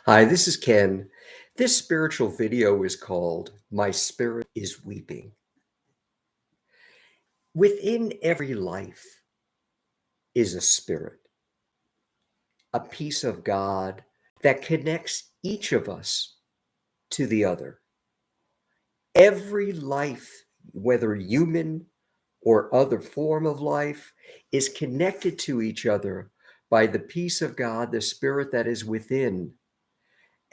Hi, this is Ken. This spiritual video is called My Spirit is Weeping. Within every life is a spirit, a piece of God that connects each of us to the other. Every life, whether human or other form of life, is connected to each other by the peace of God, the spirit that is within.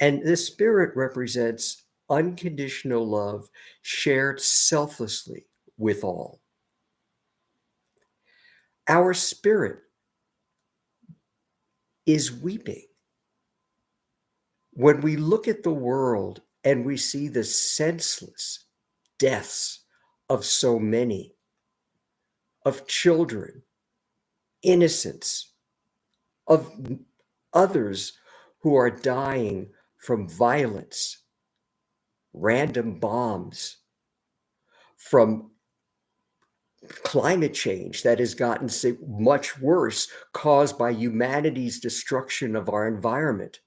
And this spirit represents unconditional love shared selflessly with all. Our spirit is weeping. When we look at the world and we see the senseless deaths of so many, of children, innocents, of others who are dying from violence, random bombs, from climate change that has gotten much worse, caused by humanity's destruction of our environment.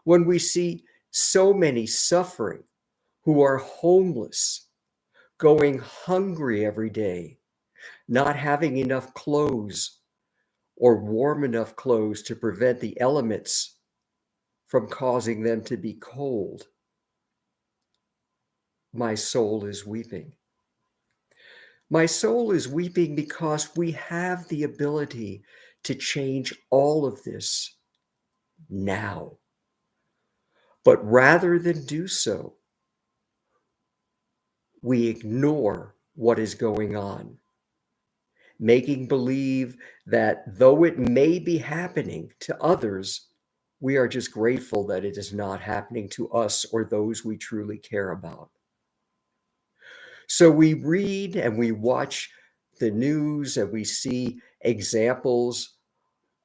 When we see so many suffering who are homeless, going hungry every day, not having enough clothes or warm enough clothes to prevent the elements from causing them to be cold, my soul is weeping. My soul is weeping because we have the ability to change all of this now. But rather than do so, we ignore what is going on, making believe that though it may be happening to others, we are just grateful that it is not happening to us or those we truly care about. So we read and we watch the news and we see examples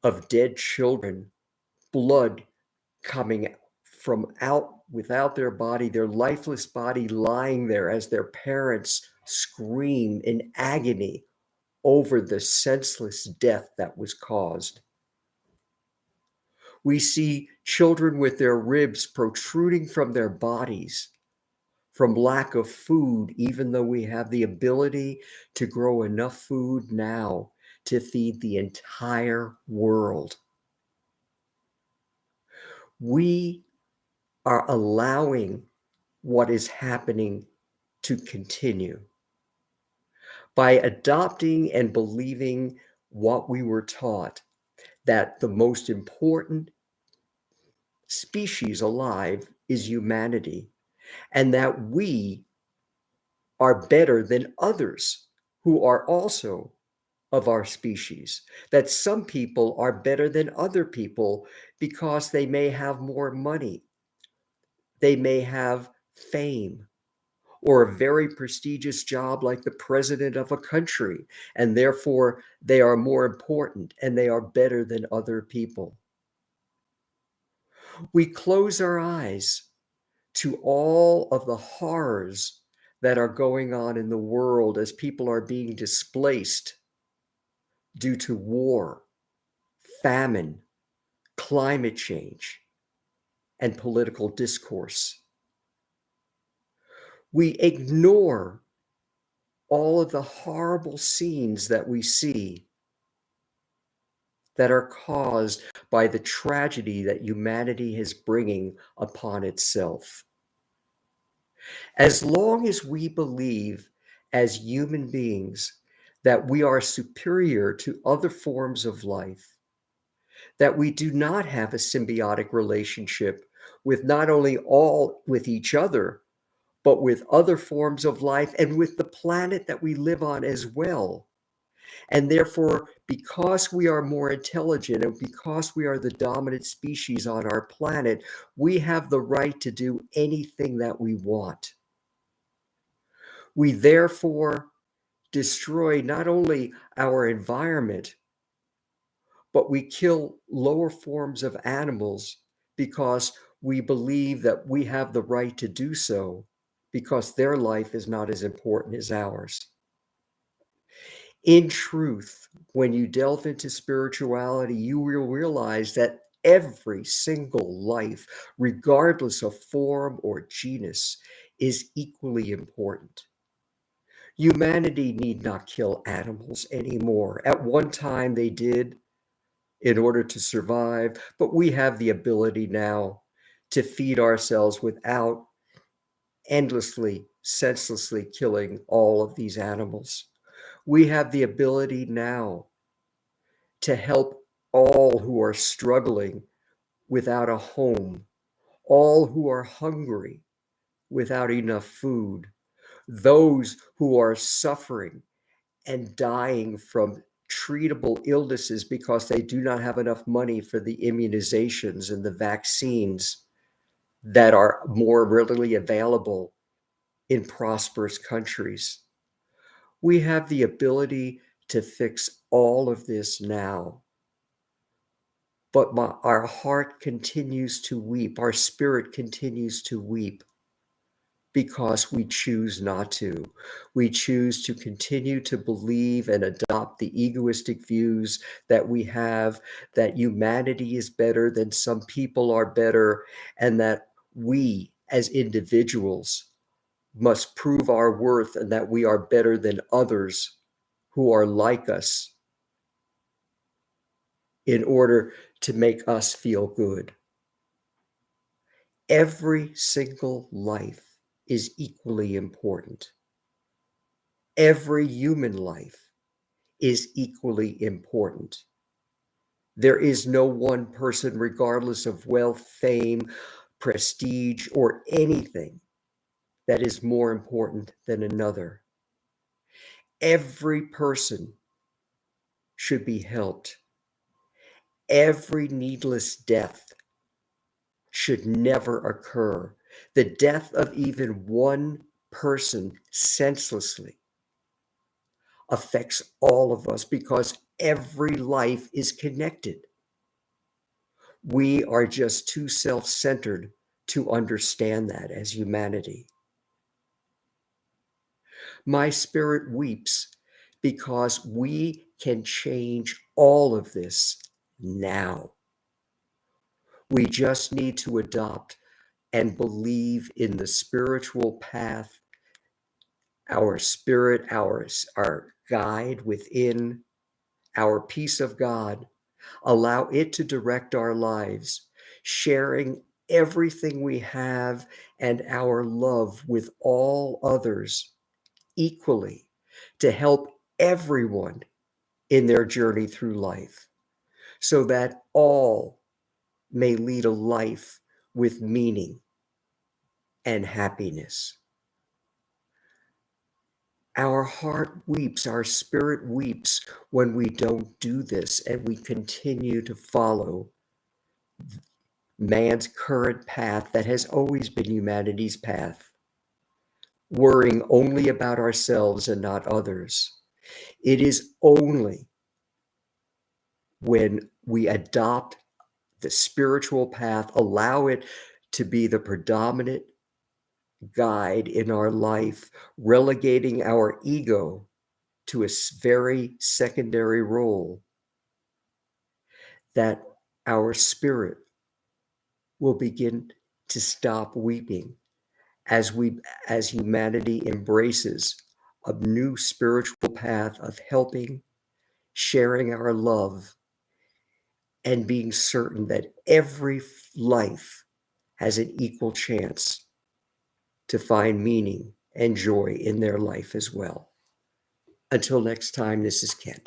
of dead children, blood coming from out without their body, their lifeless body lying there as their parents scream in agony over the senseless death that was caused. We see children with their ribs protruding from their bodies from lack of food, even though we have the ability to grow enough food now to feed the entire world. We are allowing what is happening to continue by adopting and believing what we were taught, that the most important species alive is humanity, and that we are better than others who are also of our species, that some people are better than other people because they may have more money, they may have fame, or a very prestigious job like the president of a country, and therefore they are more important and they are better than other people. We close our eyes to all of the horrors that are going on in the world as people are being displaced due to war, famine, climate change, and political discourse. We ignore all of the horrible scenes that we see that are caused by the tragedy that humanity is bringing upon itself. As long as we believe as human beings that we are superior to other forms of life, that we do not have a symbiotic relationship with not only all with each other, but with other forms of life and with the planet that we live on as well. And therefore, because we are more intelligent and because we are the dominant species on our planet, we have the right to do anything that we want. We therefore destroy not only our environment, but we kill lower forms of animals because we believe that we have the right to do so because their life is not as important as ours. In truth, when you delve into spirituality, you will realize that every single life, regardless of form or genus, is equally important. Humanity need not kill animals anymore. At one time they did in order to survive, but we have the ability now to feed ourselves without endlessly, senselessly killing all of these animals. We have the ability now to help all who are struggling without a home, all who are hungry without enough food, those who are suffering and dying from treatable illnesses because they do not have enough money for the immunizations and the vaccines that are more readily available in prosperous countries. We have the ability to fix all of this now. But our heart continues to weep, our spirit continues to weep because we choose not to. We choose to continue to believe and adopt the egoistic views that we have, that humanity is better, than some people are better, and that we as individuals must prove our worth and that we are better than others who are like us in order to make us feel good. Every single life is equally important. Every human life is equally important. There is no one person, regardless of wealth, fame, prestige, or anything, that is more important than another. Every person should be helped. Every needless death should never occur. The death of even one person senselessly affects all of us because every life is connected. We are just too self-centered to understand that as humanity. My spirit weeps because we can change all of this now. We just need to adopt and believe in the spiritual path, our spirit, our guide within, our peace of God. Allow it to direct our lives, sharing everything we have and our love with all others equally to help everyone in their journey through life so that all may lead a life with meaning and happiness. Our heart weeps, our spirit weeps when we don't do this and we continue to follow man's current path that has always been humanity's path, worrying only about ourselves and not others. It is only when we adopt the spiritual path, allow it to be the predominant guide in our life, relegating our ego to a very secondary role, that our spirit will begin to stop weeping as humanity embraces a new spiritual path of helping, sharing our love, and being certain that every life has an equal chance to find meaning and joy in their life as well. Until next time, this is Ken.